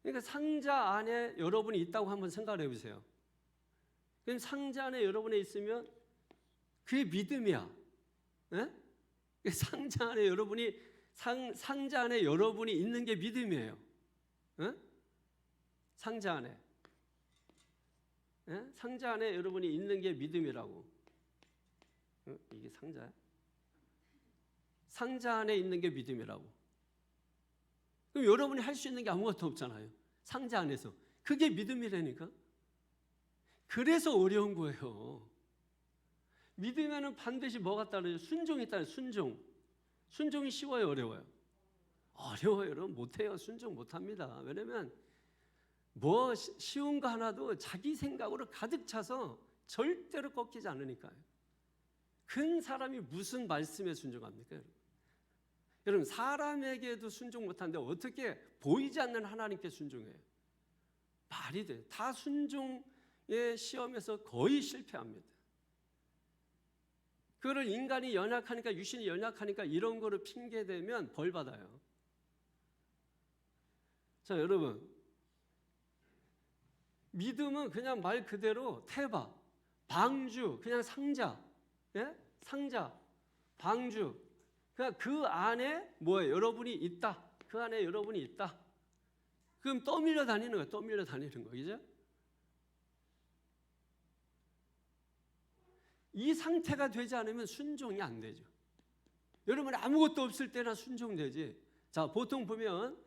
그러니까 상자 안에 여러분이 있다고 한번 생각을 해보세요. 그럼 상자 안에 여러분이 있으면 그게 믿음이야. 예? 상자 안에 여러분이 상자 안에 여러분이 있는 게 믿음이에요. 예? 상자 안에. 예? 상자 안에 여러분이 있는 게 믿음이라고. 이게 상자야? 상자 안에 있는 게 믿음이라고. 그럼 여러분이 할 수 있는 게 아무것도 없잖아요. 상자 안에서. 그게 믿음이라니까. 그래서 어려운 거예요. 믿으면은 반드시 뭐가 따르죠? 순종이 따르죠. 순종. 순종이 쉬워요, 어려워요? 어려워요. 여러분 못해요. 순종 못합니다. 왜냐면 뭐 쉬운 거 하나도 자기 생각으로 가득 차서 절대로 꺾이지 않으니까요. 큰 사람이 무슨 말씀에 순종합니까, 여러분? 여러분 사람에게도 순종 못하는데 어떻게 보이지 않는 하나님께 순종해요? 말이 돼. 다 순종의 시험에서 거의 실패합니다. 그거를 인간이 연약하니까, 유신이 연약하니까 이런 거를 핑계대면 벌 받아요. 자, 여러분 믿음은 그냥 말 그대로 태바, 방주, 그냥 상자, 예? 상자, 방주. 그러니까 그 안에 뭐예요? 여러분이 있다. 그 안에 여러분이 있다. 그럼 떠밀려 다니는 거예요. 떠밀려 다니는 거, 그죠? 이 상태가 되지 않으면 순종이 안 되죠. 여러분 아무것도 없을 때나 순종되지. 자, 보통 보면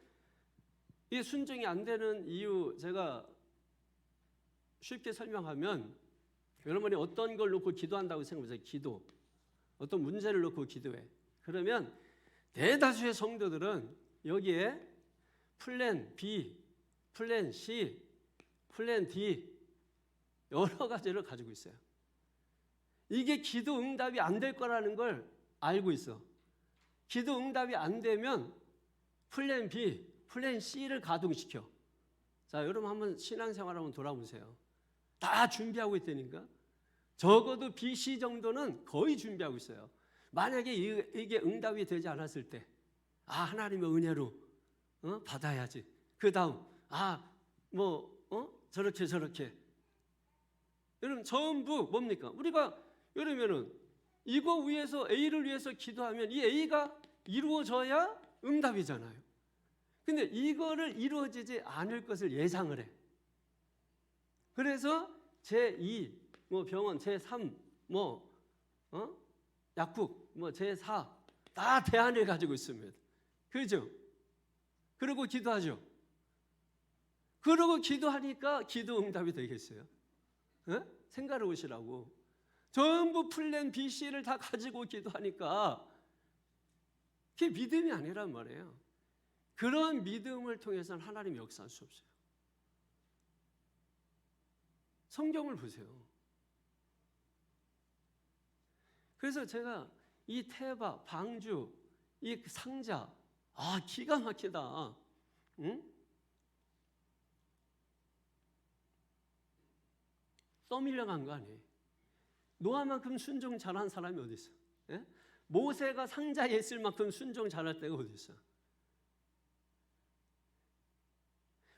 이 순종이 안 되는 이유 제가 쉽게 설명하면, 여러분이 어떤 걸 놓고 기도한다고 생각해보세요. 기도. 어떤 문제를 놓고 기도해. 그러면 대다수의 성도들은 여기에 플랜 B, 플랜 C, 플랜 D 여러 가지를 가지고 있어요. 이게 기도 응답이 안 될 거라는 걸 알고 있어. 기도 응답이 안 되면 플랜 B, 플랜 C를 가동시켜. 자, 여러분 한번 신앙생활 한번 돌아보세요. 다 준비하고 있다니까. 적어도 B, C 정도는 거의 준비하고 있어요. 만약에 이게 응답이 되지 않았을 때, 하나님의 은혜로 받아야지. 그 다음 저렇게. 여러분 전부 뭡니까? 우리가 여러면은 이거 위해서, A를 위해서 기도하면 이 A가 이루어져야 응답이잖아요. 근데 이거를 이루어지지 않을 것을 예상을 해. 그래서 제2 병원, 제3 약국, 제4 다 대안을 가지고 있습니다. 그렇죠? 그러고 기도하죠. 그러고 기도하니까 기도 응답이 되겠어요? 생각해 보시라고. 전부 플랜 B, C를 다 가지고 기도하니까 그게 믿음이 아니란 말이에요. 그런 믿음을 통해서는 하나님이 역사할 수 없어요. 성경을 보세요. 그래서 제가 이 태바, 방주, 이 상자, 기가 막히다. 응? 떠밀려간 거 아니에요. 노아만큼 순종 잘한 사람이 어디 있어? 예? 모세가 상자에 있을 만큼 순종 잘할 때가 어디 있어?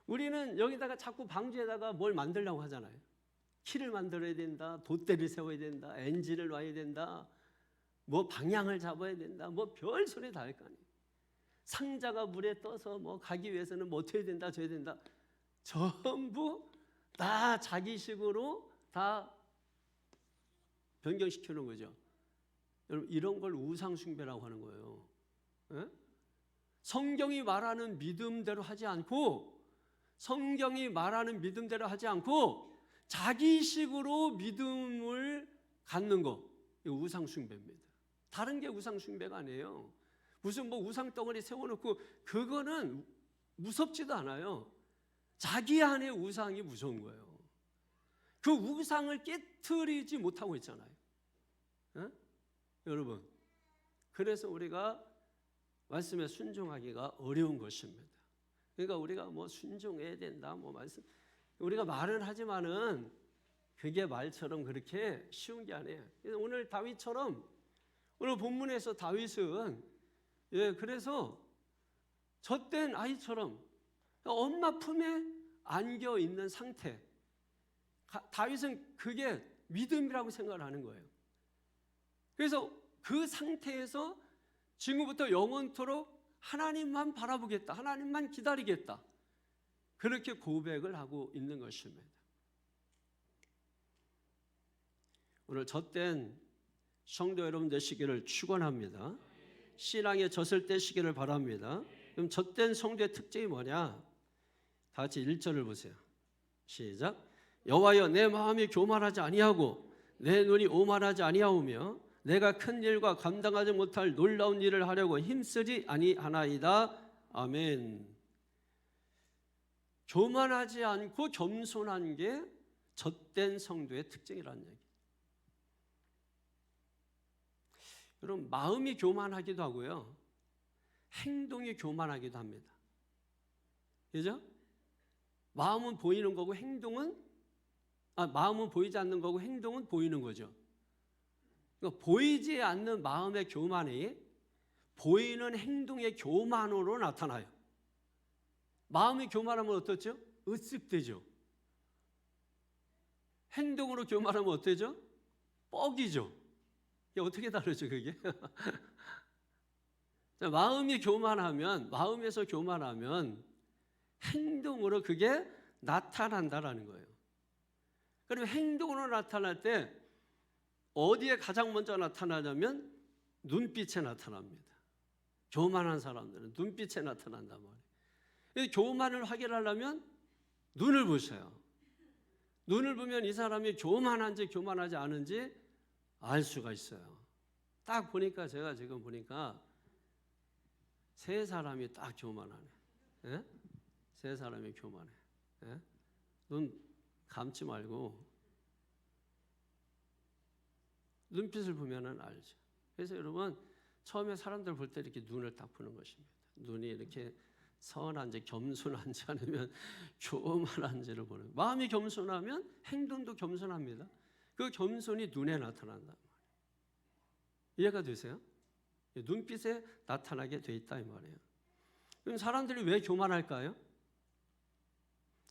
우리는 여기다가 자꾸 방주에다가 뭘 만들려고 하잖아요. 키를 만들어야 된다, 돛대를 세워야 된다, 엔진을 놔야 된다, 방향을 잡아야 된다, 별 소리 다 할 거 아니에요. 상자가 물에 떠서 가기 위해서는 어떻게 해야 된다, 저야 된다. 전부 다 자기식으로 다 변경시켜 놓은 거죠. 여러분 이런 걸 우상숭배라고 하는 거예요. 예? 성경이 말하는 믿음대로 하지 않고, 성경이 말하는 믿음대로 하지 않고 자기식으로 믿음을 갖는 거, 이거 우상숭배입니다. 다른 게 우상숭배가 아니에요. 무슨 우상덩어리 세워놓고 그거는 무섭지도 않아요. 자기 안에 우상이 무서운 거예요. 그 우상을 깨트리지 못하고 있잖아요. 여러분, 그래서 우리가 말씀에 순종하기가 어려운 것입니다. 그러니까 우리가 순종해야 된다, 말씀, 우리가 말은 하지만은 그게 말처럼 그렇게 쉬운 게 아니에요. 그래서 오늘 다윗처럼, 오늘 본문에서 다윗은 그래서 젖된 아이처럼 엄마 품에 안겨 있는 상태. 다윗은 그게 믿음이라고 생각을 하는 거예요. 그래서 그 상태에서 지금부터 영원토록 하나님만 바라보겠다, 하나님만 기다리겠다, 그렇게 고백을 하고 있는 것입니다. 오늘 젖된 성도 여러분 되시기를 축원합니다. 신앙에 젖을 떼시기를 바랍니다. 그럼 젖된 성도의 특징이 뭐냐? 다 같이 1절을 보세요. 시작. 여호와여, 내 마음이 교만하지 아니하고 내 눈이 오만하지 아니하오며 내가 큰 일과 감당하지 못할 놀라운 일을 하려고 힘쓰지 아니하나이다. 아멘. 교만하지 않고 겸손한 게 젖된 성도의 특징이라는 얘기. 여러분, 마음이 교만하기도 하고요, 행동이 교만하기도 합니다. 그죠? 마음은 보이는 거고 마음은 보이지 않는 거고 행동은 보이는 거죠. 그러니까 보이지 않는 마음의 교만이 보이는 행동의 교만으로 나타나요. 마음이 교만하면 어떻죠? 으쓱되죠. 행동으로 교만하면 어때죠? 뻑이죠. 이게 어떻게 다르죠, 그게? 마음이 교만하면, 마음에서 교만하면 행동으로 그게 나타난다라는 거예요. 그러면 행동으로 나타날 때 어디에 가장 먼저 나타나냐면 눈빛에 나타납니다. 교만한 사람들은 눈빛에 나타난단 말이에요. 교만을 확인하려면 눈을 보세요. 눈을 보면 이 사람이 교만한지 교만하지 않은지 알 수가 있어요. 딱 보니까, 제가 지금 보니까 세 사람이 딱 교만하네. 예? 세 사람이 교만해. 예? 눈 감지 말고 눈빛을 보면은 알죠. 그래서 여러분, 처음에 사람들 볼 때 이렇게 눈을 딱 보는 것입니다. 눈이 이렇게 선한지 겸손한지 아니면 교만한지를 보는. 마음이 겸손하면 행동도 겸손합니다. 그 겸손이 눈에 나타난단 말이에요. 이해가 되세요? 눈빛에 나타나게 돼 있다 이 말이에요. 그럼 사람들이 왜 교만할까요?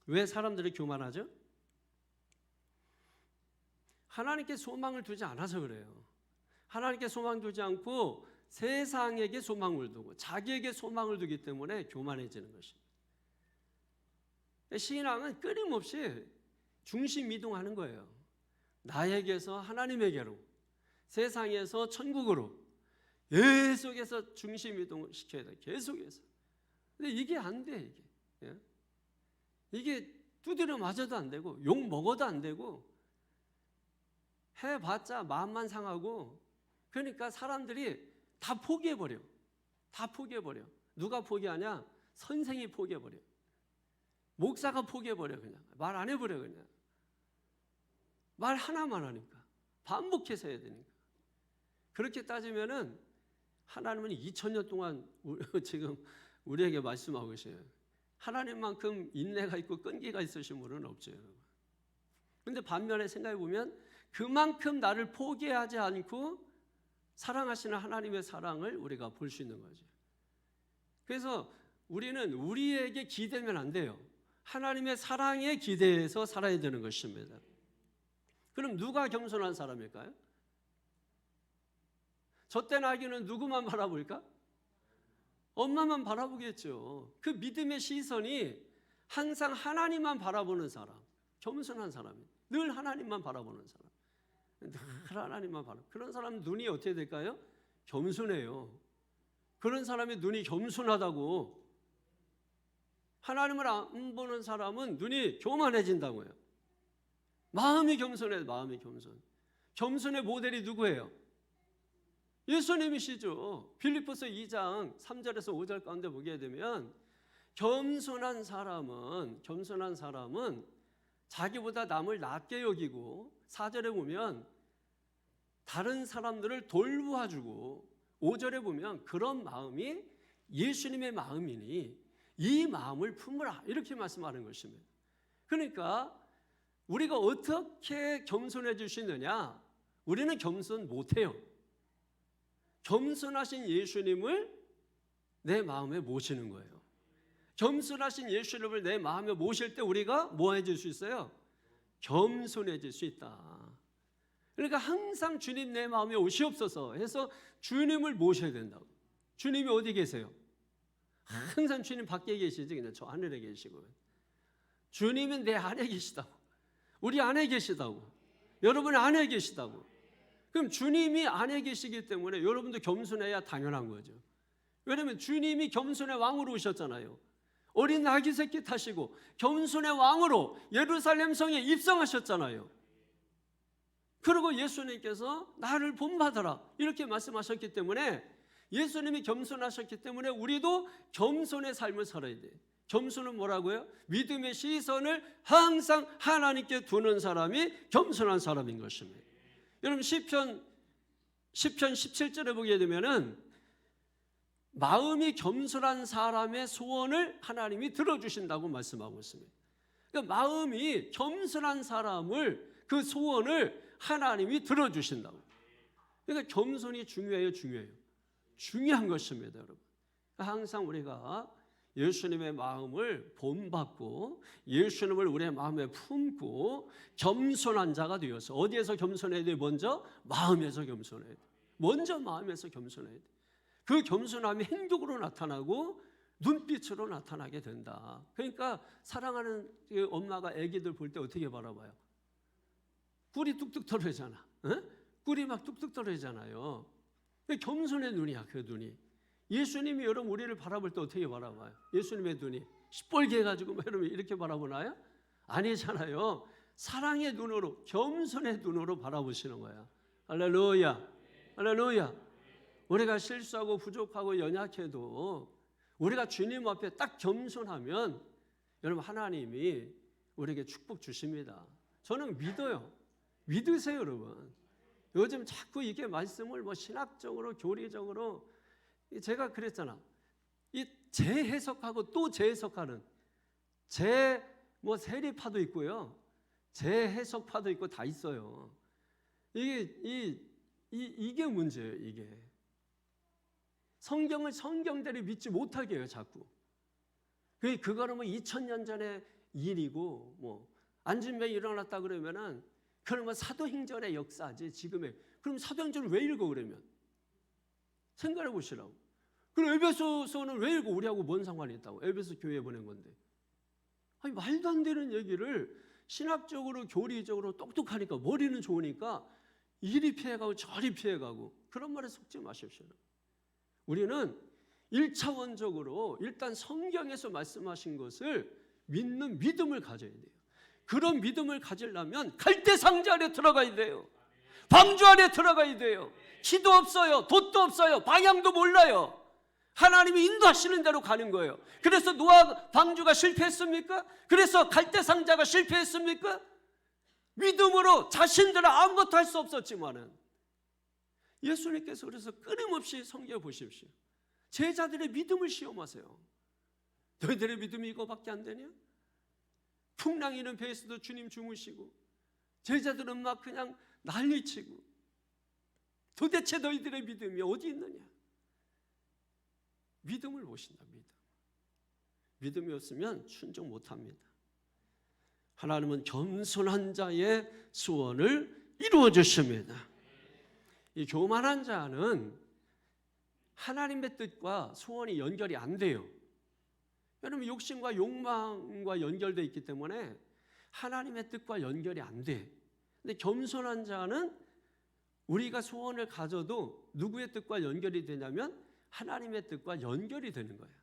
왜 사람들이 교만하죠? 하나님께 소망을 두지 않아서 그래요. 하나님께 소망 두지 않고 세상에게 소망을 두고 자기에게 소망을 두기 때문에 교만해지는 것입니다. 신앙은 끊임없이 중심 이동하는 거예요. 나에게서 하나님에게로, 세상에서 천국으로 계속해서 중심 이동을 시켜야 돼. 계속해서. 근데 이게 안 돼, 이게. 예? 이게 두드려 맞아도 안 되고 욕 먹어도 안 되고 해봤자 마음만 상하고, 그러니까 사람들이 다 포기해버려. 다 포기해버려. 누가 포기하냐? 선생이 포기해버려. 목사가 포기해버려. 그냥 말 안 해버려. 그냥 말 하나만 하니까, 반복해서 해야 되니까. 그렇게 따지면은 하나님은 2000년 동안 지금 우리에게 말씀하고 계셔요. 하나님만큼 인내가 있고 끈기가 있으신 분은 없죠, 여러분. 그런데 반면에 생각해 보면 그만큼 나를 포기하지 않고 사랑하시는 하나님의 사랑을 우리가 볼 수 있는 거죠. 그래서 우리는 우리에게 기대면 안 돼요. 하나님의 사랑에 기대해서 살아야 되는 것입니다. 그럼 누가 겸손한 사람일까요? 젖된 아기는 누구만 바라볼까? 엄마만 바라보겠죠. 그 믿음의 시선이 항상 하나님만 바라보는 사람, 겸손한 사람이에요. 늘 하나님만 바라보는 사람, 늘 하나님만 바라보는. 그런 사람 눈이 어떻게 될까요? 겸손해요. 그런 사람의 눈이 겸손하다고. 하나님을 안 보는 사람은 눈이 교만해진다고요. 마음이 겸손해. 마음이 겸손. 겸손의 모델이 누구예요? 예수님이시죠. 빌립보서 2장 3절에서 5절 가운데 보게 되면 겸손한 사람은 자기보다 남을 낮게 여기고, 4절에 보면 다른 사람들을 돌보아주고, 5절에 보면 그런 마음이 예수님의 마음이니 이 마음을 품으라, 이렇게 말씀하는 것입니다. 그러니까 우리가 어떻게 겸손해질 수 있느냐? 우리는 겸손 못해요. 겸손하신 예수님을 내 마음에 모시는 거예요. 겸손하신 예수님을 내 마음에 모실 때 우리가 뭐 해질 수 있어요? 겸손해질 수 있다. 그러니까 항상 주님 내 마음에 오시옵소서 해서 주님을 모셔야 된다고. 주님이 어디 계세요? 항상 주님 밖에 계시지, 그냥 저 하늘에 계시고. 주님은 내 안에 계시다고. 우리 안에 계시다고. 여러분 안에 계시다고. 그럼 주님이 안에 계시기 때문에 여러분도 겸손해야 당연한 거죠. 왜냐하면 주님이 겸손의 왕으로 오셨잖아요. 어린 아기 새끼 타시고 겸손의 왕으로 예루살렘 성에 입성하셨잖아요. 그리고 예수님께서 나를 본받아라 이렇게 말씀하셨기 때문에, 예수님이 겸손하셨기 때문에 우리도 겸손의 삶을 살아야 돼요. 겸손은 뭐라고요? 믿음의 시선을 항상 하나님께 두는 사람이 겸손한 사람인 것입니다. 여러분 시편 17절에 보게 되면은 마음이 겸손한 사람의 소원을 하나님이 들어주신다고 말씀하고 있습니다. 그러니까 마음이 겸손한 사람을, 그 소원을 하나님이 들어주신다고. 그러니까 겸손이 중요해요, 중요해요. 중요한 것입니다, 여러분. 항상 우리가 예수님의 마음을 본받고 예수님을 우리의 마음에 품고 겸손한 자가 되어서, 어디에서 겸손해야 돼요? 먼저 마음에서 겸손해야 돼요. 먼저 마음에서 겸손해야 돼요. 그 겸손함이 행동으로 나타나고 눈빛으로 나타나게 된다. 그러니까 사랑하는 엄마가 아기들 볼 때 어떻게 바라봐요? 꿀이 뚝뚝 떨어지잖아. 꿀이 막 뚝뚝 떨어지잖아요. 겸손의 눈이야, 그 눈이. 예수님이 여러분 우리를 바라볼 때 어떻게 바라봐요? 예수님의 눈이 시뻘게 해가지고 여러분 이렇게 바라보나요? 아니잖아요. 사랑의 눈으로, 겸손의 눈으로 바라보시는 거야. 할렐루야, 할렐루야. 우리가 실수하고 부족하고 연약해도 우리가 주님 앞에 딱 겸손하면 여러분 하나님이 우리에게 축복 주십니다. 저는 믿어요. 믿으세요, 여러분. 요즘 자꾸 이게 말씀을 뭐 신학적으로 교리적으로, 제가 그랬잖아. 이 재해석하고 또 재해석하는 세리파도 있고요, 재해석파도 있고 다 있어요. 이게 문제예요. 이게 성경을 성경대로 믿지 못하게 해요, 자꾸. 그거는 뭐 2000년 전의 일이고, 뭐 안진병이 일어났다 그러면은 그러면 사도행전의 역사지 지금의. 그럼 사도행전을 왜 읽어 그러면? 생각해 보시라고. 그럼 에베소서는 왜 읽어? 우리하고 뭔 상관이 있다고? 에베소 교회에 보낸 건데. 아니 말도 안 되는 얘기를 신학적으로 교리적으로 똑똑하니까, 머리는 좋으니까 이리 피해가고 저리 피해가고, 그런 말에 속지 마십시오. 우리는 1차원적으로 일단 성경에서 말씀하신 것을 믿는 믿음을 가져야 돼요. 그런 믿음을 가지려면 갈대 상자 안에 들어가야 돼요. 방주 안에 들어가야 돼요. 키도 없어요, 돛도 없어요, 방향도 몰라요. 하나님이 인도하시는 대로 가는 거예요. 그래서 노아 방주가 실패했습니까? 그래서 갈대 상자가 실패했습니까? 믿음으로 자신들은 아무것도 할 수 없었지만은 예수님께서 그래서 끊임없이 성경을 보십시오. 제자들의 믿음을 시험하세요. 너희들의 믿음이 이거밖에 안 되냐? 풍랑이는 배에서도 주님 주무시고 제자들은 막 그냥 난리치고, 도대체 너희들의 믿음이 어디 있느냐? 믿음을 보신다. 믿음이 없으면 순종 못합니다. 하나님은 겸손한 자의 소원을 이루어 주십니다. 이 교만한 자는 하나님의 뜻과 소원이 연결이 안 돼요. 여러분 욕심과 욕망과 연결되어 있기 때문에 하나님의 뜻과 연결이 안 돼. 근데 겸손한 자는 우리가 소원을 가져도 누구의 뜻과 연결이 되냐면 하나님의 뜻과 연결이 되는 거예요.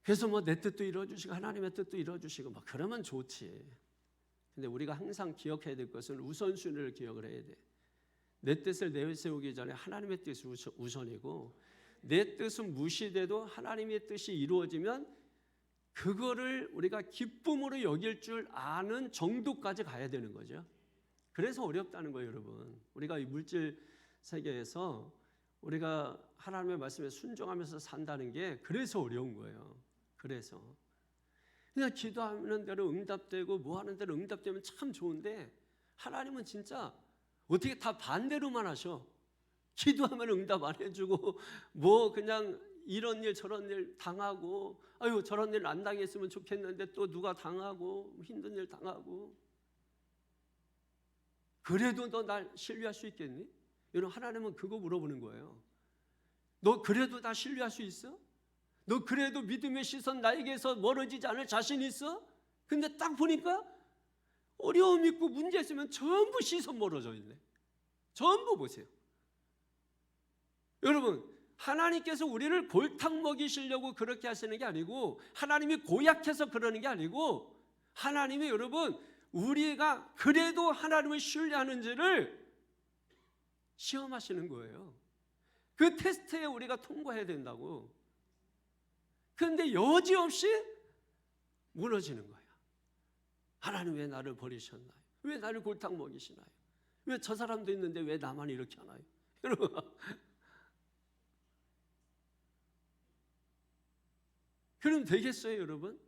그래서 뭐 내 뜻도 이루어주시고 하나님의 뜻도 이루어주시고 막 그러면 좋지. 근데 우리가 항상 기억해야 될 것은 우선순위를 기억을 해야 돼. 내 뜻을 내세우기 전에 하나님의 뜻이 우선이고, 내 뜻은 무시돼도 하나님의 뜻이 이루어지면 그거를 우리가 기쁨으로 여길 줄 아는 정도까지 가야 되는 거죠. 그래서 어렵다는 거예요, 여러분. 우리가 이 물질 세계에서 우리가 하나님의 말씀에 순종하면서 산다는 게 그래서 어려운 거예요. 그래서 그냥 기도하는 대로 응답되고 뭐 하는 대로 응답되면 참 좋은데, 하나님은 진짜 어떻게 다 반대로만 하셔. 기도하면 응답 안 해주고 뭐 그냥 이런 일 저런 일 당하고, 아유 저런 일 안 당했으면 좋겠는데 또 누가 당하고 힘든 일 당하고. 그래도 너 날 신뢰할 수 있겠니? 여러분, 하나님은 그거 물어보는 거예요. 너 그래도 나 신뢰할 수 있어? 너 그래도 믿음의 시선 나에게서 멀어지지 않을 자신 있어? 근데 딱 보니까 어려움 있고 문제 있으면 전부 시선 멀어져 있네. 전부 보세요. 여러분, 하나님께서 우리를 골탕 먹이시려고 그렇게 하시는 게 아니고, 하나님이 고약해서 그러는 게 아니고, 하나님이 여러분 우리가 그래도 하나님을 신뢰하는지를 시험하시는 거예요. 그 테스트에 우리가 통과해야 된다고. 그런데 여지없이 무너지는 거야. 하나님 왜 나를 버리셨나요? 왜 나를 골탕 먹이시나요? 왜 저 사람도 있는데 왜 나만 이렇게 하나요? 여러분, 그럼 되겠어요, 여러분?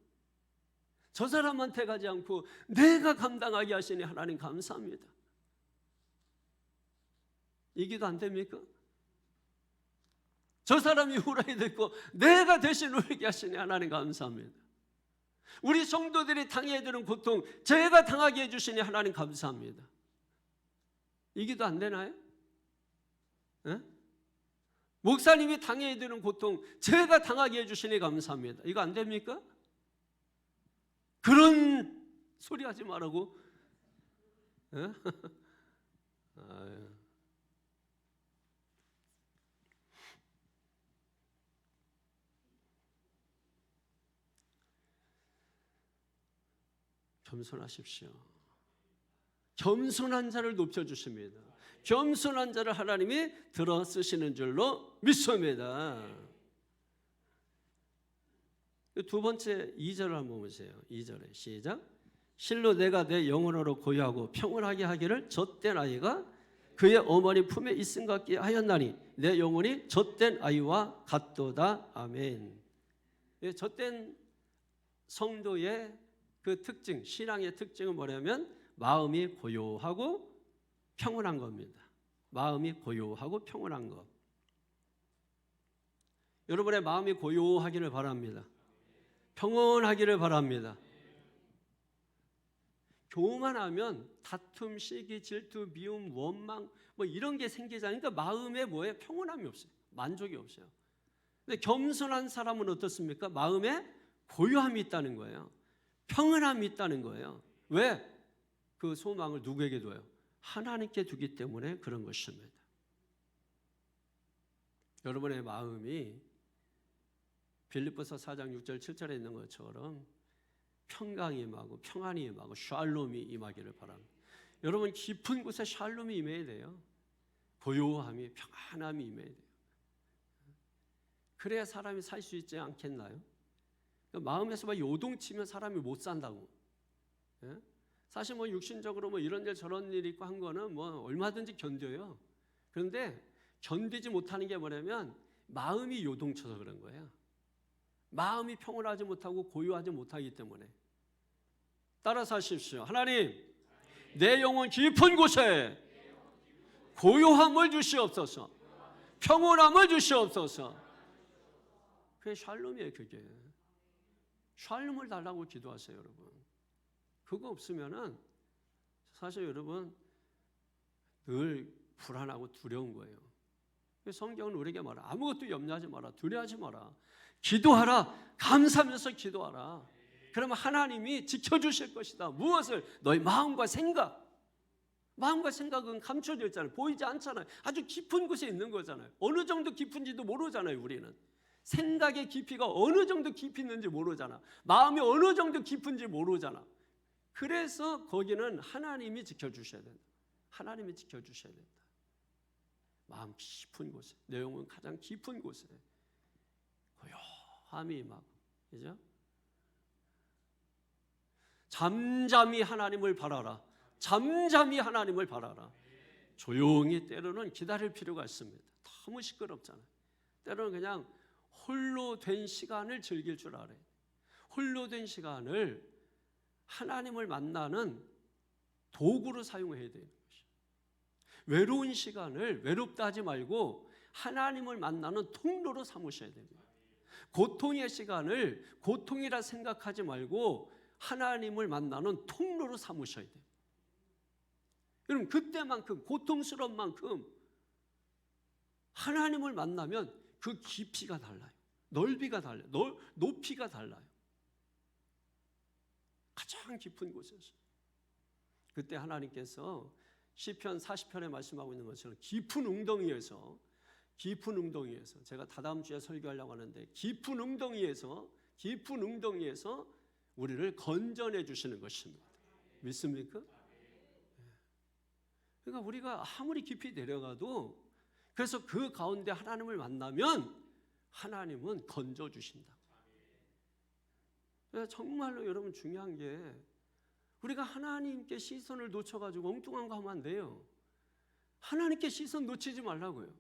저 사람한테 가지 않고 내가 감당하게 하시니 하나님 감사합니다. 이 기도 안 됩니까? 저 사람이 후라이 됐고 내가 대신 울게 하시니 하나님 감사합니다. 우리 성도들이 당해야 되는 고통 제가 당하게 해주시니 하나님 감사합니다. 이 기도 안 되나요? 에? 목사님이 당해야 되는 고통 제가 당하게 해주시니 감사합니다. 이거 안 됩니까? 그런 소리 하지 말라고. 겸손하십시오. 겸손한 자를 높여주십니다. 겸손한 자를 하나님이 들어 쓰시는 줄로 믿습니다. 두 번째 2절을 한번 보세요. 2절에 시작. 실로 내가 내 영혼으로 고요하고 평온하게 하기를 젖된 아이가 그의 어머니 품에 있음 같게 하였나니 내 영혼이 젖된 아이와 같도다. 아멘. 젖된 성도의 그 특징, 신앙의 특징은 뭐냐면 마음이 고요하고 평온한 겁니다. 마음이 고요하고 평온한 것. 여러분의 마음이 고요하기를 바랍니다. 평온하기를 바랍니다. 교만하면 다툼, 시기, 질투, 미움, 원망 뭐 이런 게 생기잖아요. 그러니까 마음에 뭐예요? 평온함이 없어요. 만족이 없어요. 근데 겸손한 사람은 어떻습니까? 마음에 고요함이 있다는 거예요. 평온함이 있다는 거예요. 왜? 그 소망을 누구에게 둬요? 하나님께 두기 때문에 그런 것입니다. 여러분의 마음이 빌립보서 4장 6절 7절에 있는 것처럼 평강이 임하고 평안이 임하고 샬롬이 임하기를 바랍니다. 여러분 깊은 곳에 샬롬이 임해야 돼요. 고요함이 평안함이 임해야 돼요. 그래야 사람이 살 수 있지 않겠나요? 마음에서 막 요동치면 사람이 못 산다고. 예? 사실 뭐 육신적으로 뭐 이런 일 저런 일 있고 한 거는 뭐 얼마든지 견뎌요. 그런데 견디지 못하는 게 뭐냐면 마음이 요동쳐서 그런 거예요. 마음이 평온하지 못하고 고요하지 못하기 때문에. 따라서 하십시오. 하나님, 내 영혼 깊은 곳에 고요함을 주시옵소서. 평온함을 주시옵소서. 그게 샬롬이에요. 그게 샬롬을 달라고 기도하세요, 여러분. 그거 없으면은 사실 여러분 늘 불안하고 두려운 거예요. 성경은 우리에게 말하 아무것도 염려하지 마라, 두려워하지 마라, 기도하라, 감사하면서 기도하라. 그러면 하나님이 지켜주실 것이다. 무엇을? 너희 마음과 생각. 마음과 생각은 감춰져 있잖아요. 보이지 않잖아요. 아주 깊은 곳에 있는 거잖아요. 어느 정도 깊은지도 모르잖아요. 우리는 생각의 깊이가 어느 정도 깊이 있는지 모르잖아. 마음이 어느 정도 깊은지 모르잖아. 그래서 거기는 하나님이 지켜주셔야 된다. 하나님이 지켜주셔야 된다. 마음 깊은 곳에, 내 영혼 가장 깊은 곳에 고요함이 임하고, 그죠? 잠잠히 하나님을 바라라. 잠잠히 하나님을 바라라. 조용히 때로는 기다릴 필요가 있습니다. 너무 시끄럽잖아요. 때로는 그냥 홀로 된 시간을 즐길 줄 알아요. 홀로 된 시간을 하나님을 만나는 도구로 사용해야 되는 것이죠. 외로운 시간을 외롭다 하지 말고 하나님을 만나는 통로로 삼으셔야 됩니다. 고통의 시간을 고통이라 생각하지 말고 하나님을 만나는 통로로 삼으셔야 돼요. 여러분, 그때만큼, 고통스러운 만큼 하나님을 만나면 그 깊이가 달라요. 넓이가 달라요. 높이가 달라요. 가장 깊은 곳에서. 그때 하나님께서 시편 40편에 말씀하고 있는 것처럼 깊은 웅덩이에서 제가 다다음 주에 설교하려고 하는데 깊은 웅덩이에서 우리를 건져내 주시는 것입니다. 믿습니까? 그러니까 우리가 아무리 깊이 내려가도, 그래서 그 가운데 하나님을 만나면 하나님은 건져 주신다. 정말로 여러분 중요한 게, 우리가 하나님께 시선을 놓쳐가지고 엉뚱한 거 하면 안 돼요. 하나님께 시선 놓치지 말라고요.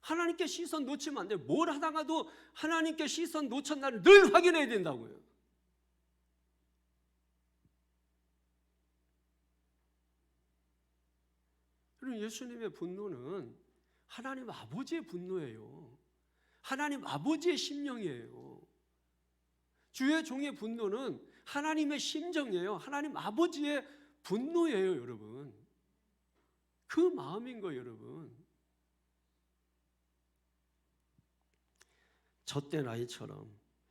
하나님께 시선 놓치면 안 돼요. 뭘 하다가도 하나님께 시선 놓쳤나를 늘 확인해야 된다고요. 여러분, 예수님의 분노는 하나님 아버지의 분노예요. 하나님 아버지의 심령이에요. 주의 종의 분노는 하나님의 심정이에요. 하나님 아버지의 분노예요, 여러분. 그 마음인 거예요, 여러분. 젖된 아이처럼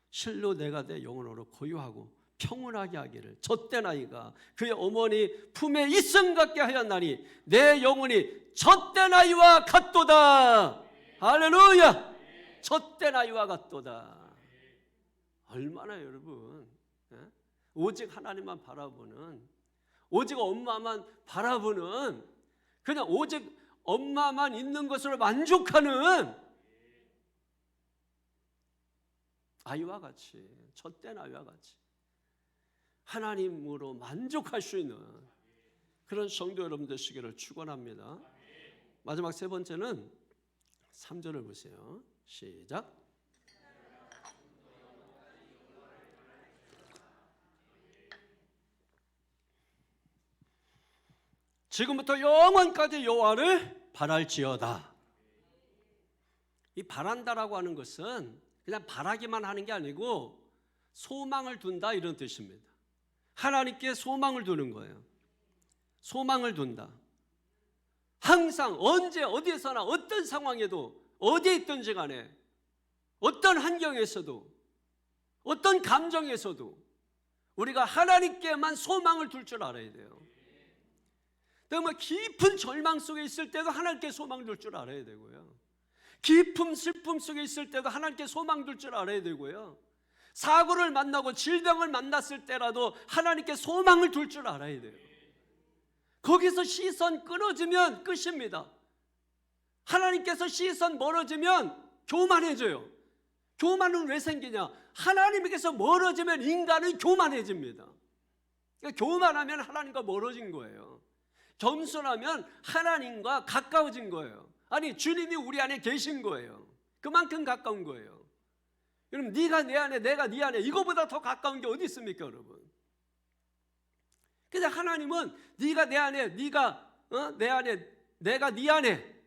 실로 내가 내 영혼으로 고요하고 평온하게 하기를, 젖된 아이가 그의 어머니 품에 있음 같게 하였나니 내 영혼이 젖된 아이와 같도다. 할렐루야. 젖된 아이와 같도다. 얼마나 여러분, 오직 하나님만 바라보는, 오직 엄마만 바라보는, 그냥 오직 엄마만 있는 것으로 만족하는 아이와 같이, 젖된 아이와 같이 하나님으로 만족할 수 있는 그런 성도 여러분 되시기를 축원합니다. 마지막 세 번째는 3절을 보세요. 시작. 지금부터 영원까지 여호와를 바랄지어다. 이 바란다라고 하는 것은 그냥 바라기만 하는 게 아니고 소망을 둔다, 이런 뜻입니다. 하나님께 소망을 두는 거예요. 소망을 둔다. 항상 언제 어디에서나 어떤 상황에도 어디에 있든지 간에 어떤 환경에서도 어떤 감정에서도 우리가 하나님께만 소망을 둘 줄 알아야 돼요. 정말 깊은 절망 속에 있을 때도 하나님께 소망을 둘 줄 알아야 되고요. 깊은 슬픔 속에 있을 때도 하나님께 소망 둘 줄 알아야 되고요. 사고를 만나고 질병을 만났을 때라도 하나님께 소망을 둘 줄 알아야 돼요. 거기서 시선 끊어지면 끝입니다. 하나님께서 시선 멀어지면 교만해져요. 교만은 왜 생기냐? 하나님께서 멀어지면 인간은 교만해집니다. 그러니까 교만하면 하나님과 멀어진 거예요. 겸손하면 하나님과 가까워진 거예요. 아니, 주님이 우리 안에 계신 거예요. 그만큼 가까운 거예요. 여러분, 네가 내 안에, 내가 네 안에, 이거보다 더 가까운 게 어디 있습니까, 여러분? 그래서 하나님은 네가 내 안에, 네가 내 안에, 내가 네 안에.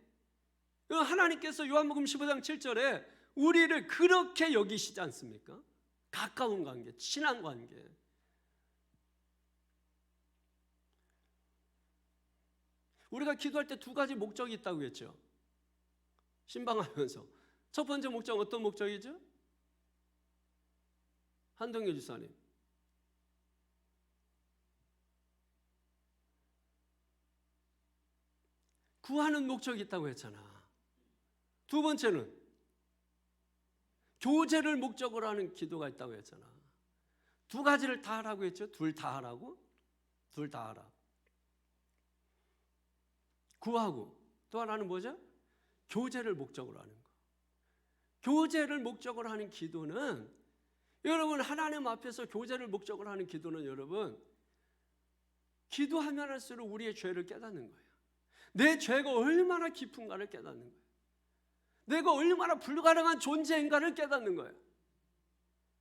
하나님께서 요한복음 15장 7절에 우리를 그렇게 여기시지 않습니까? 가까운 관계, 친한 관계. 우리가 기도할 때 두 가지 목적이 있다고 했죠. 신방하면서. 첫 번째 목적은 어떤 목적이죠? 한동규 지사님. 구하는 목적이 있다고 했잖아. 두 번째는 교제를 목적으로 하는 기도가 있다고 했잖아. 두 가지를 다 하라고 했죠. 둘 다 하라고. 둘 다 하라. 구하고 또 하나는 뭐죠? 교제를 목적으로 하는 거. 교제를 목적으로 하는 기도는, 여러분, 하나님 앞에서 교제를 목적으로 하는 기도는, 여러분, 기도하면 할수록 우리의 죄를 깨닫는 거예요. 내 죄가 얼마나 깊은가를 깨닫는 거예요. 내가 얼마나 불가능한 존재인가를 깨닫는 거예요.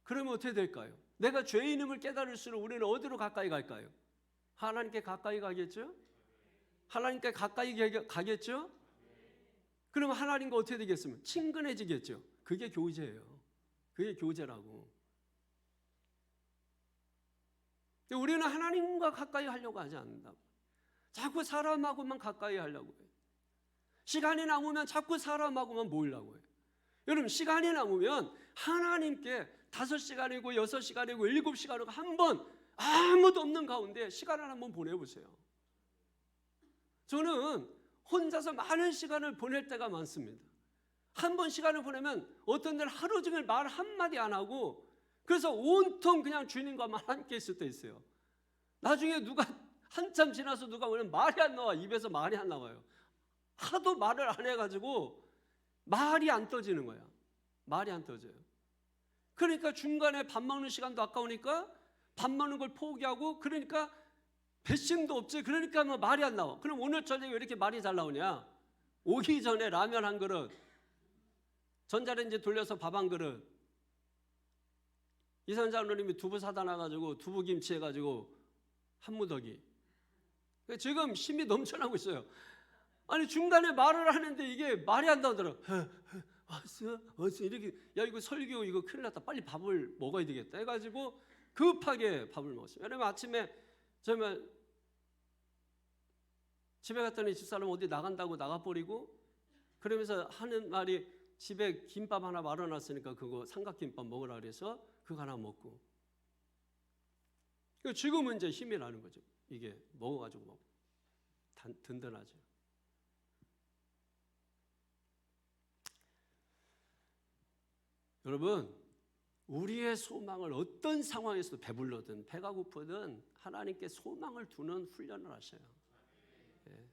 그러면 어떻게 될까요? 내가 죄인임을 깨달을수록 우리는 어디로 가까이 갈까요? 하나님께 가까이 가겠죠? 하나님께 가까이 가겠죠? 그러면 하나님과 어떻게 되겠습니까? 친근해지겠죠? 그게 교제예요. 그게 교제라고. 우리는 하나님과 가까이 하려고 하지 않는다. 자꾸 사람하고만 가까이 하려고 해요. 시간이 남으면 자꾸 사람하고만 모이려고 해요. 여러분, 시간이 남으면 하나님께 5시간이고 6시간이고 7시간이고 한번 아무도 없는 가운데 시간을 한번 보내보세요. 저는 혼자서 많은 시간을 보낼 때가 많습니다. 한 번 시간을 보내면 어떤 데는 하루 종일 말 한마디 안 하고 그래서 온통 그냥 주님과만 함께 있을 때 있어요. 나중에 누가 한참 지나서 누가 오면 말이 안 나와. 입에서 말이 안 나와요. 하도 말을 안 해가지고 말이 안 떠지는 거야. 말이 안 떠져요. 그러니까 중간에 밥 먹는 시간도 아까우니까 밥 먹는 걸 포기하고 그러니까 배심도 없지. 그러니까 뭐 말이 안 나와. 그럼 오늘 저녁에 왜 이렇게 말이 잘 나오냐? 오기 전에 라면 한 그릇, 전자레인지 돌려서 밥 한 그릇, 이선 장로님이 두부 사다 놔가지고 두부김치 해가지고 한 무더기. 지금 힘이 넘쳐나고 있어요. 아니 중간에 말을 하는데 이게 말이 안 나오더라. 왔어 이렇게. 야 이거 설교 이거 큰일 났다. 빨리 밥을 먹어야 되겠다 해가지고 급하게 밥을 먹었어요. 왜냐면 아침에 정말 집에 갔더니 집사람 어디 나간다고 나가버리고 그러면서 하는 말이 집에 김밥 하나 말아놨으니까 그거 삼각김밥 먹으라 그래서 그거 하나 먹고. 지금은 이제 힘이 나는 거죠. 이게 먹어가지고 뭐 든든하죠. 여러분, 우리의 소망을 어떤 상황에서도 배불러든 배가 고프든 하나님께 소망을 두는 훈련을 하셔요.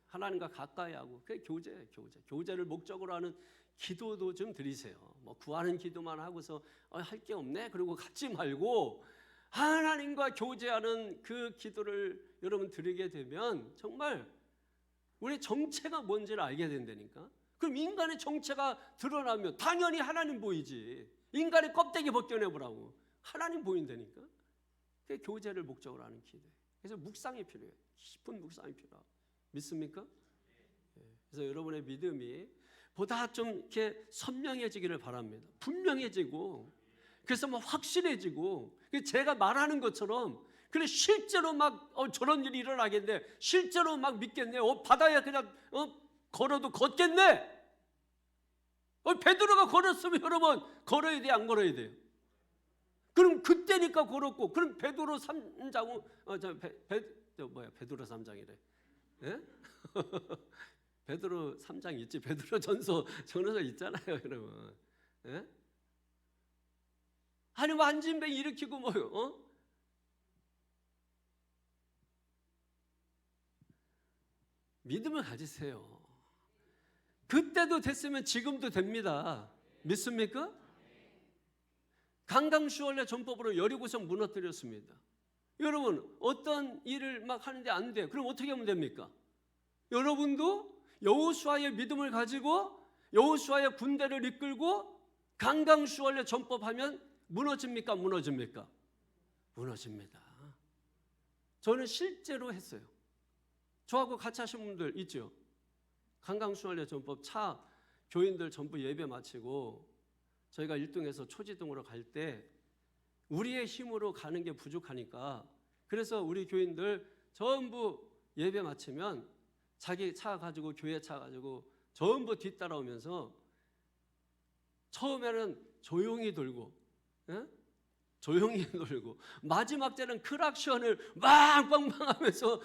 하나님과 가까이 하고 그게 교제예요. 교제를 목적으로 하는 기도도 좀 드리세요. 뭐 구하는 기도만 하고서 할 게 없네 그리고 갖지 말고 하나님과 교제하는 그 기도를 여러분 드리게 되면 정말 우리 정체가 뭔지를 알게 된다니까. 그럼 인간의 정체가 드러나면 당연히 하나님 보이지. 인간의 껍데기 벗겨내보라고. 하나님 보인다니까. 그게 교제를 목적으로 하는 기도예요. 그래서 묵상이 필요해요. 깊은 묵상이 필요하고. 믿습니까? 그래서 여러분의 믿음이 보다 좀 이렇게 선명해지기를 바랍니다. 분명해지고, 그래서 뭐 확실해지고, 제가 말하는 것처럼, 그래 실제로 막 저런 일이 일어나겠네, 실제로 막 믿겠네, 바다에 그냥 걸어도 걷겠네. 베드로가 걸었으면 여러분 걸어야 돼, 안 걸어야 돼요? 그럼 그때니까 걸었고, 그럼 베드로 3장, 베드로 3장이래. 예? 베드로 3장 있지. 베드로 전서 있잖아요, 여러분. 예? 아니 뭐 안진뱅이 일으키고 뭐요? 믿음을 가지세요. 그때도 됐으면 지금도 됩니다. 믿습니까? 강강수월래 전법으로 여리고성 무너뜨렸습니다. 여러분 어떤 일을 막 하는데 안 돼. 그럼 어떻게 하면 됩니까? 여러분도 여호수아의 믿음을 가지고 여호수아의 군대를 이끌고 강강수월래 전법하면 무너집니까? 무너집니까? 무너집니다. 저는 실제로 했어요. 저하고 같이 하신 분들 있죠? 강강수월래 전법 차 교인들 전부 예배 마치고 저희가 1등에서 초지등으로 갈 때 우리의 힘으로 가는 게 부족하니까 그래서 우리 교인들 전부 예배 마치면 자기 차 가지고 교회 차 가지고 전부 뒤따라오면서 처음에는 조용히 돌고 조용히 돌고 마지막 때는 크락션을 빵빵빵 하면서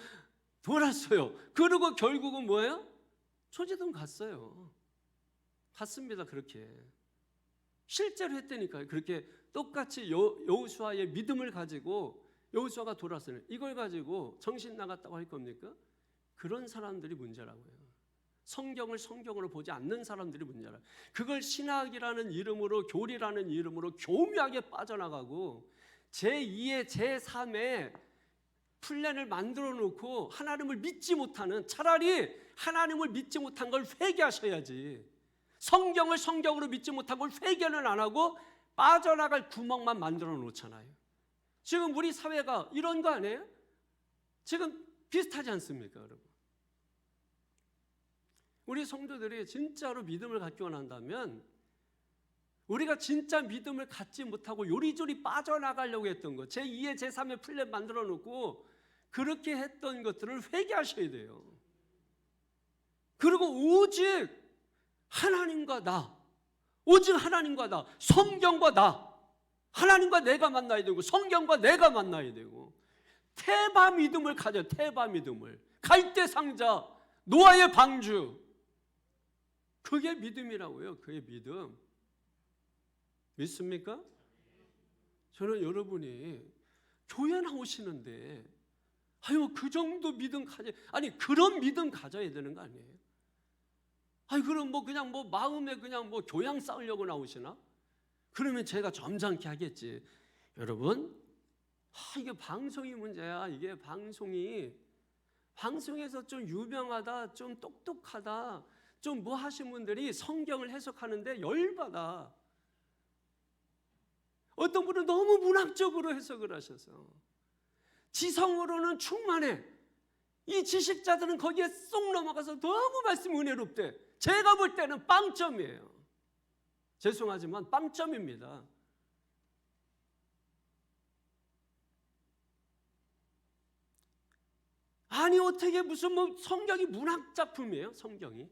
돌았어요. 그리고 결국은 뭐예요? 초지등 갔어요. 갔습니다. 그렇게 실제로 했다니까요. 그렇게 똑같이 여호수아의 믿음을 가지고 여호수아가 돌았어요. 이걸 가지고 정신 나갔다고 할 겁니까? 그런 사람들이 문제라고요. 성경을 성경으로 보지 않는 사람들이 문제라. 그걸 신학이라는 이름으로 교리라는 이름으로 교묘하게 빠져나가고 제2의 제3의 플랜을 만들어 놓고 하나님을 믿지 못하는, 차라리 하나님을 믿지 못한 걸 회개하셔야지. 성경을 성경으로 믿지 못한 걸 회개는 안 하고 빠져나갈 구멍만 만들어 놓잖아요. 지금 우리 사회가 이런 거 아니에요? 지금 비슷하지 않습니까, 여러분? 우리 성도들이 진짜로 믿음을 갖기 원한다면 우리가 진짜 믿음을 갖지 못하고 요리조리 빠져나가려고 했던 것, 제2의 제3의 플랜 만들어 놓고 그렇게 했던 것들을 회개하셔야 돼요. 그리고 오직 하나님과 나, 오직 하나님과 나, 성경과 나, 하나님과 내가 만나야 되고 성경과 내가 만나야 되고, 태바 믿음을 가져. 태바 믿음을, 갈대 상자, 노아의 방주, 그게 믿음이라고요. 그게 믿음. 믿습니까? 저는 여러분이 교회 나오시는데 아유 그 정도 믿음 가져, 아니 그런 믿음 가져야 되는 거 아니에요? 아니 그럼 뭐 그냥 뭐 마음에 그냥 뭐 교양 쌓으려고 나오시나? 그러면 제가 점잖게 하겠지. 여러분, 이게 방송이 문제야. 이게 방송에서 좀 유명하다, 좀 똑똑하다, 좀 뭐 하신 분들이 성경을 해석하는데 열받아. 어떤 분은 너무 문학적으로 해석을 하셔서 지성으로는 충만해. 이 지식자들은 거기에 쏙 넘어가서 너무 말씀이 은혜롭대. 제가 볼 때는 빵점이에요. 죄송하지만 빵점입니다. 아니 어떻게 무슨 뭐 성경이 문학작품이에요? 성경이?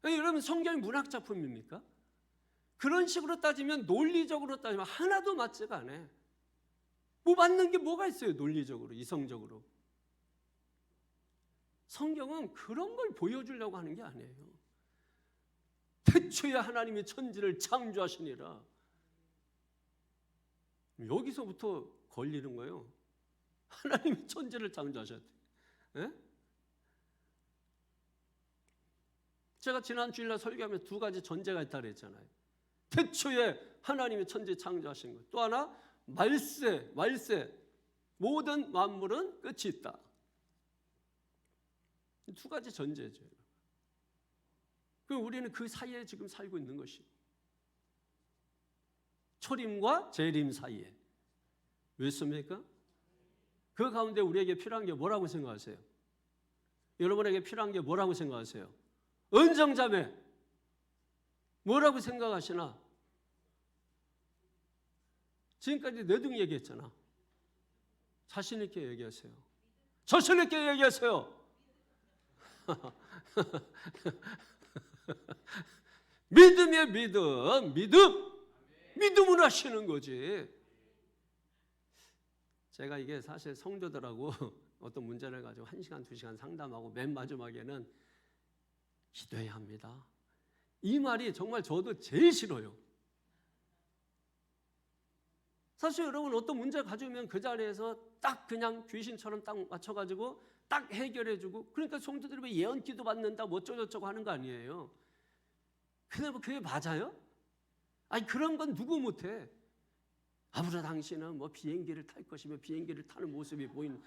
여러분 성경이 문학작품입니까? 그런 식으로 따지면, 논리적으로 따지면 하나도 맞지가 않아요. 뭐 맞는 게 뭐가 있어요? 논리적으로, 이성적으로. 성경은 그런 걸 보여주려고 하는 게 아니에요. 태초에 하나님이 천지를 창조하시니라. 여기서부터 걸리는 거예요. 하나님이 천지를 창조하셨대. 예? 제가 지난 주일날 설교하면 두 가지 전제가 있다고 그랬잖아요. 태초에 하나님이 천지 창조하신 것. 또 하나 말세. 모든 만물은 끝이 있다. 두 가지 전제죠. 그럼 우리는 그 사이에 지금 살고 있는 것이, 초림과 재림 사이에. 왜습니까? 그 가운데 우리에게 필요한 게 뭐라고 생각하세요? 여러분에게 필요한 게 뭐라고 생각하세요? 은정자매, 뭐라고 생각하시나? 지금까지 내등 얘기했잖아. 자신 있게 얘기하세요. 자신 있게 얘기하세요. 믿음이에요. 믿음을 하시는 거지. 제가 이게 사실 성도들하고 어떤 문제를 가지고 1시간, 2시간 상담하고 맨 마지막에는 기도해야 합니다. 이 말이 정말 저도 제일 싫어요. 사실 여러분 어떤 문제를 가지면 그 자리에서 딱 그냥 귀신처럼 딱 맞춰가지고 딱 해결해주고, 그러니까 성도들이 왜 예언기도 받는다 뭐 어쩌고저쩌고 하는 거 아니에요. 근데 뭐 그게 맞아요? 아니 그런 건 누구 못해. 아브라 당신은 뭐 비행기를 탈 것이며 비행기를 타는 모습이 보이는,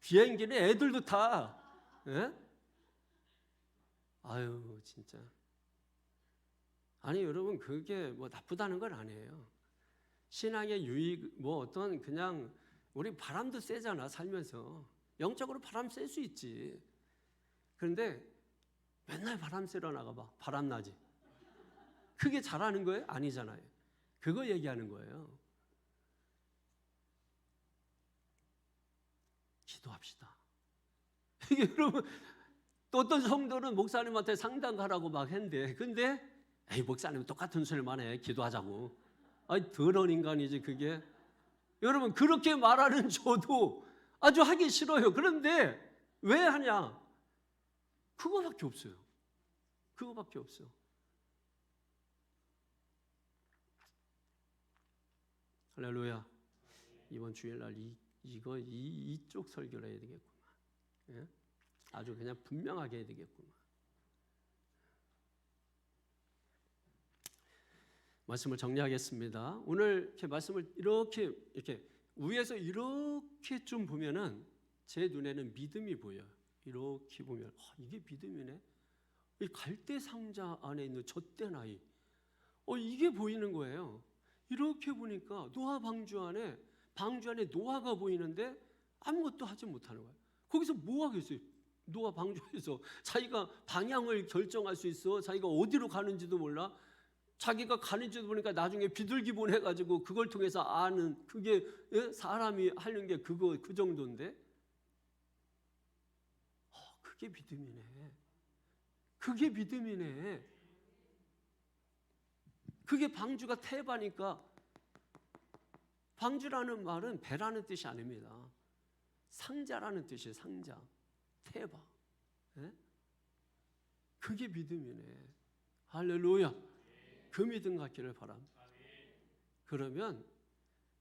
비행기는 애들도 타. 예? 아유 진짜. 아니 여러분 그게 뭐 나쁘다는 건 아니에요. 신앙의 유익 뭐 어떤 그냥 우리 바람도 쐬잖아 살면서. 영적으로 바람 쐴 수 있지. 그런데 맨날 바람 쐬러 나가봐. 바람 나지. 그게 잘하는 거예요? 아니잖아요. 그거 얘기하는 거예요. 기도합시다. 이게 여러분 또 어떤 성도는 목사님한테 상담 가라고 막 했는데, 근데 에이 목사님 똑같은 소리만 해. 기도하자고. 아니 더러운 인간이지 그게. 여러분 그렇게 말하는 저도 아주 하기 싫어요. 그런데 왜 하냐? 그거밖에 없어요. 그거밖에 없어. 할렐루야. 이번 주일날 이쪽 설교를 해야 되겠구만. 예? 아주 그냥 분명하게 해야 되겠구만. 말씀을 정리하겠습니다. 오늘 이렇게 말씀을 이렇게 위에서 이렇게 좀 보면은 제 눈에는 믿음이 보여요. 이렇게 보면 이게 믿음이네. 이 갈대 상자 안에 있는 젖된 아이, 이게 보이는 거예요. 이렇게 보니까 노아 방주 안에 노아가 보이는데 아무것도 하지 못하는 거예요. 거기서 뭐 하겠어요? 노아 방주에서 자기가 방향을 결정할 수 있어. 자기가 어디로 가는지도 몰라. 자기가 가는지도 보니까 나중에 비둘기본 해가지고 그걸 통해서 아는, 그게 사람이 하는 게 그 정도인데, 그게 믿음이네. 그게 믿음이네. 그게 방주가 태바니까, 방주라는 말은 배라는 뜻이 아닙니다. 상자라는 뜻이에요. 상자, 태바. 그게 믿음이네. 할렐루야. 그 믿음 갖기를 바랍니다. 그러면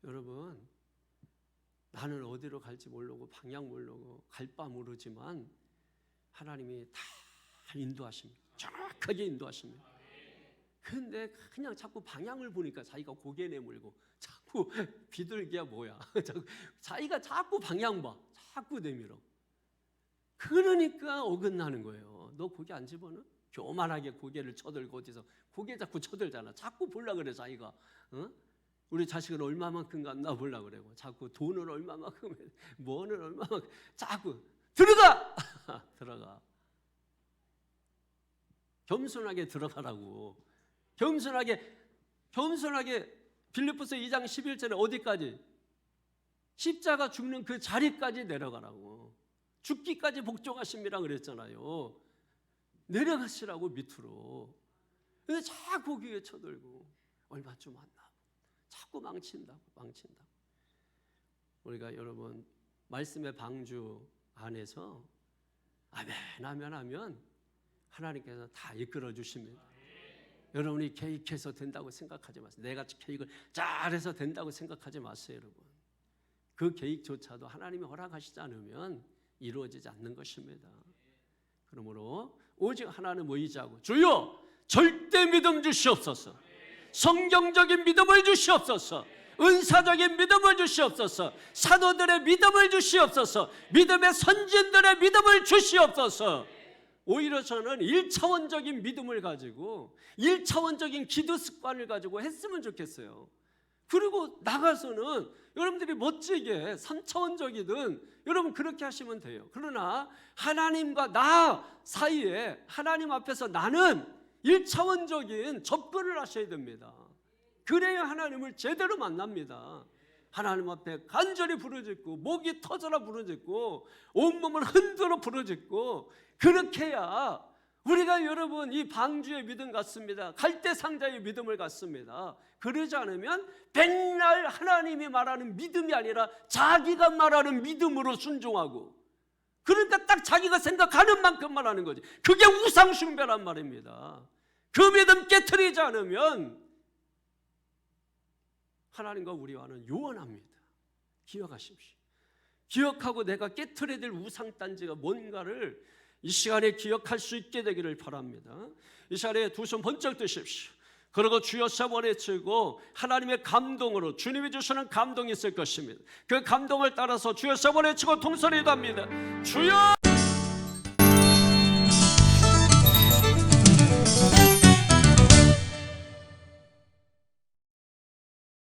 여러분, 나는 어디로 갈지 모르고 방향 모르고 갈 바 모르지만 하나님이 다 인도하십니다. 정확하게 인도하십니다. 근데 그냥 자꾸 방향을 보니까 자기가 고개 내밀고 자꾸 비둘기야 뭐야. 자기가 자꾸 방향 봐. 자꾸 내밀어. 그러니까 어긋나는 거예요. 너 고개 안 집어넣어? 교만하게 고개를 쳐들고 어디서 고개 자꾸 쳐들잖아. 자꾸 보려고 그래 자기가. 우리 자식을 얼마만큼 갖나 보려고 그러고, 자꾸 돈을 얼마만큼, 뭐는 얼마만큼, 자꾸 들어가! 들어가. 겸손하게 들어가라고. 겸손하게 빌립보서 2장 11절에 어디까지? 십자가 죽는 그 자리까지 내려가라고. 죽기까지 복종하십니다 그랬잖아요. 내려가시라고 밑으로. 근데 자꾸 거기에 쳐들고 얼마쯤 안 나고 자꾸 망친다고. 우리가 여러분 말씀의 방주 안에서 아멘 하면 하나님께서 다 이끌어 주십니다. 여러분이 계획해서 된다고 생각하지 마세요. 내가 계획을 잘해서 된다고 생각하지 마세요. 여러분, 그 계획조차도 하나님이 허락하시지 않으면 이루어지지 않는 것입니다. 그러므로 오직 하나님 의지하고, 주여 절대 믿음 주시옵소서, 성경적인 믿음을 주시옵소서, 은사적인 믿음을 주시옵소서, 사도들의 믿음을 주시옵소서, 믿음의 선진들의 믿음을 주시옵소서. 오히려 저는 1차원적인 믿음을 가지고 1차원적인 기도 습관을 가지고 했으면 좋겠어요. 그리고 나가서는 여러분들이 멋지게 3차원적이든 여러분 그렇게 하시면 돼요. 그러나 하나님과 나 사이에 하나님 앞에서 나는 1차원적인 접근을 하셔야 됩니다. 그래야 하나님을 제대로 만납니다. 하나님 앞에 간절히 부르짖고 목이 터져라 부르짖고 온몸을 흔들어 부르짖고, 그렇게 해야 우리가 여러분 이 방주의 믿음 같습니다. 갈대상자의 믿음을 갖습니다. 그러지 않으면 백날 하나님이 말하는 믿음이 아니라 자기가 말하는 믿음으로 순종하고, 그러니까 딱 자기가 생각하는 만큼만 하는 거지. 그게 우상숭배란 말입니다. 그 믿음 깨트리지 않으면 하나님과 우리와는 요원합니다. 기억하십시오. 기억하고 내가 깨트려야 될 우상단지가 뭔가를 이 시간에 기억할 수 있게 되기를 바랍니다. 이 시간에 두 손 번쩍 드십시오. 그리고 주여 세 번 외치고 하나님의 감동으로, 주님이 주시는 감동이 있을 것입니다. 그 감동을 따라서 주여 세 번 외치고 통소리도 합니다. 주여!